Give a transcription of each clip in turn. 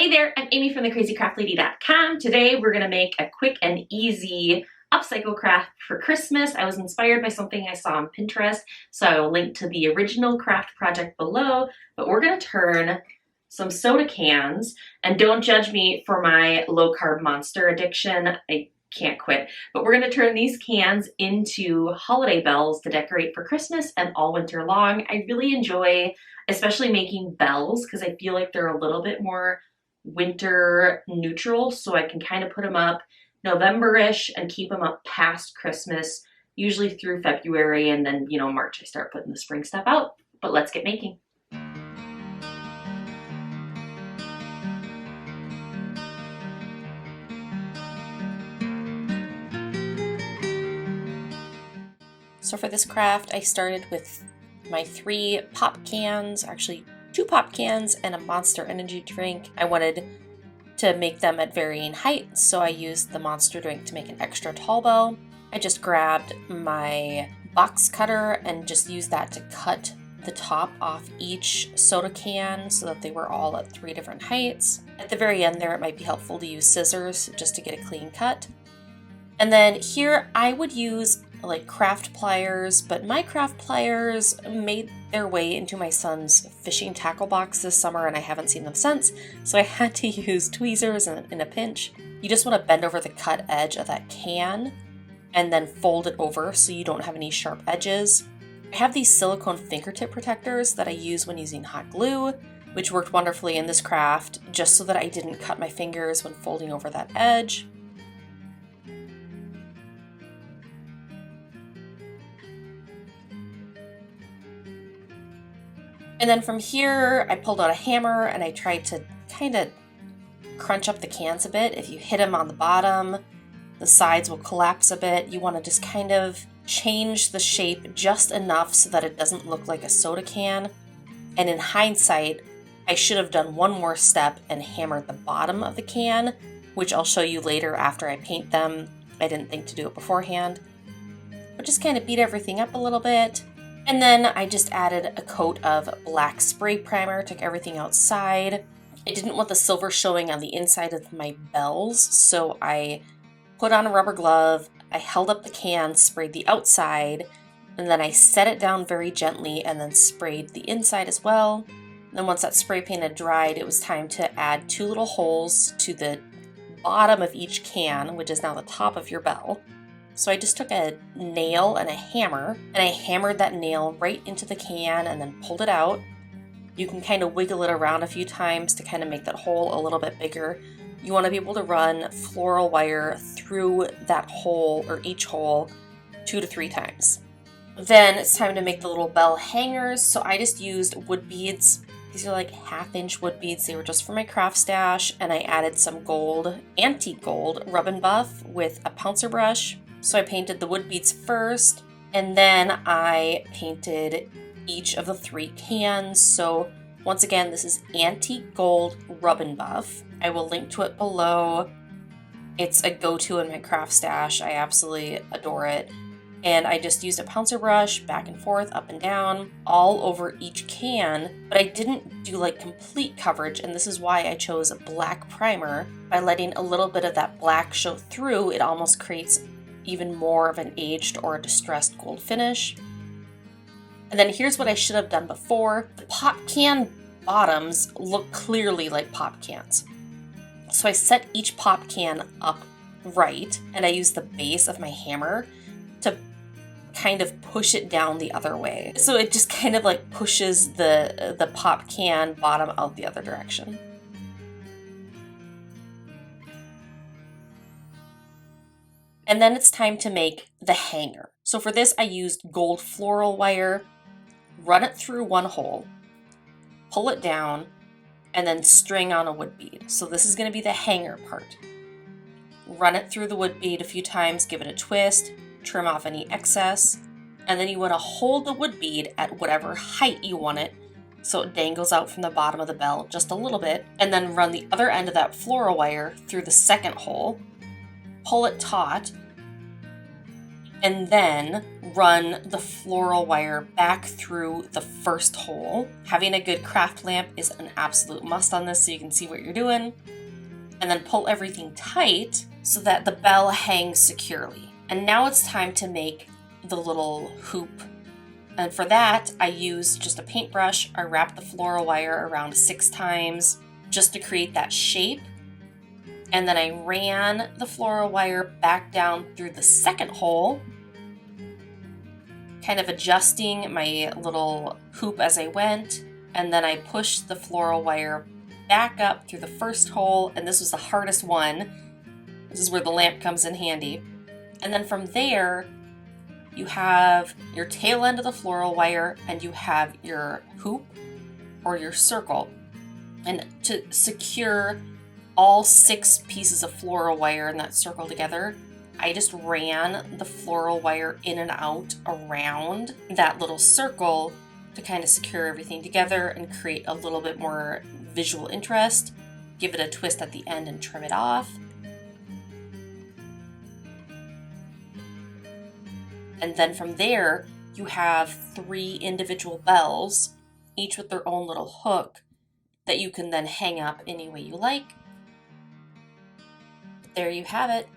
Hey there, I'm Amy from thecrazycraftlady.com. Today we're going to make a quick and easy upcycle craft for Christmas. I was inspired by something I saw on Pinterest, so I will link to the original craft project below, but we're going to turn some soda cans, and don't judge me for my low-carb monster addiction. I can't quit, but we're going to turn these cans into holiday bells to decorate for Christmas and all winter long. I really enjoy especially making bells because I feel like they're a little bit more winter neutral, so I can kind of put them up November-ish and keep them up past Christmas, usually through February, and then, March I start putting the spring stuff out. But let's get making. So for this craft, I started with my 3 pop cans, actually 2 pop cans and a Monster energy drink. I wanted to make them at varying heights, so I used the Monster drink to make an extra tall bell. I just grabbed my box cutter and just used that to cut the top off each soda can so that they were all at 3 different heights. At the very end there, it might be helpful to use scissors just to get a clean cut. And then here I would use like craft pliers, but my craft pliers made their way into my son's fishing tackle box this summer and I haven't seen them since, so I had to use tweezers in a pinch. You just want to bend over the cut edge of that can and then fold it over so you don't have any sharp edges. I have these silicone fingertip protectors that I use when using hot glue, which worked wonderfully in this craft just so that I didn't cut my fingers when folding over that edge. And then from here, I pulled out a hammer and I tried to kind of crunch up the cans a bit. If you hit them on the bottom, the sides will collapse a bit. You want to just kind of change the shape just enough so that it doesn't look like a soda can. And in hindsight, I should have done one more step and hammered the bottom of the can, which I'll show you later after I paint them. I didn't think to do it beforehand. But just kind of beat everything up a little bit. And then I just added a coat of black spray primer, took everything outside. I didn't want the silver showing on the inside of my bells, so I put on a rubber glove, I held up the can, sprayed the outside, and then I set it down very gently and then sprayed the inside as well. And then once that spray paint had dried, it was time to add 2 little holes to the bottom of each can, which is now the top of your bell. So I just took a nail and a hammer, and I hammered that nail right into the can and then pulled it out. You can kind of wiggle it around a few times to kind of make that hole a little bit bigger. You want to be able to run floral wire through that hole, or each hole, 2 to 3 times. Then it's time to make the little bell hangers, so I just used wood beads. These are like 1/2-inch wood beads. They were just for my craft stash, and I added some gold, antique gold, rub and buff with a pouncer brush. So I painted the wood beads first, and then I painted each of the 3 cans. So once again, this is antique gold rub and buff. I will link to it below. It's a go-to in my craft stash. I absolutely adore it. And I just used a pouncer brush back and forth, up and down, all over each can, but I didn't do like complete coverage, and this is why I chose a black primer. By letting a little bit of that black show through, it almost creates even more of an aged or a distressed gold finish. And then here's what I should have done before. The pop can bottoms look clearly like pop cans. So I set each pop can up right, and I used the base of my hammer to kind of push it down the other way. So it just kind of like pushes the pop can bottom out the other direction. And then it's time to make the hanger. So for this, I used gold floral wire, run it through one hole, pull it down, and then string on a wood bead. So this is going to be the hanger part. Run it through the wood bead a few times, give it a twist, trim off any excess, and then you want to hold the wood bead at whatever height you want it so it dangles out from the bottom of the bell just a little bit, and then run the other end of that floral wire through the second hole, pull it taut, and then run the floral wire back through the first hole. Having a good craft lamp is an absolute must on this so you can see what you're doing. And then pull everything tight so that the bell hangs securely. And now it's time to make the little hoop. And for that, I used just a paintbrush. I wrapped the floral wire around 6 times just to create that shape. And then I ran the floral wire back down through the second hole, kind of adjusting my little hoop as I went. And then I pushed the floral wire back up through the first hole, and this was the hardest one. This is where the lamp comes in handy. And then from there, you have your tail end of the floral wire and you have your hoop or your circle. And to secure all 6 pieces of floral wire in that circle together, I just ran the floral wire in and out around that little circle to kind of secure everything together and create a little bit more visual interest. Give it a twist at the end and trim it off. And then from there, you have 3 individual bells, each with their own little hook that you can then hang up any way you like. There you have it.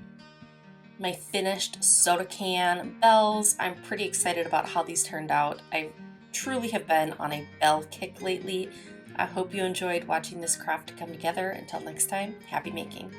My finished soda can bells. I'm pretty excited about how these turned out. I truly have been on a bell kick lately. I hope you enjoyed watching this craft come together. Until next time, happy making.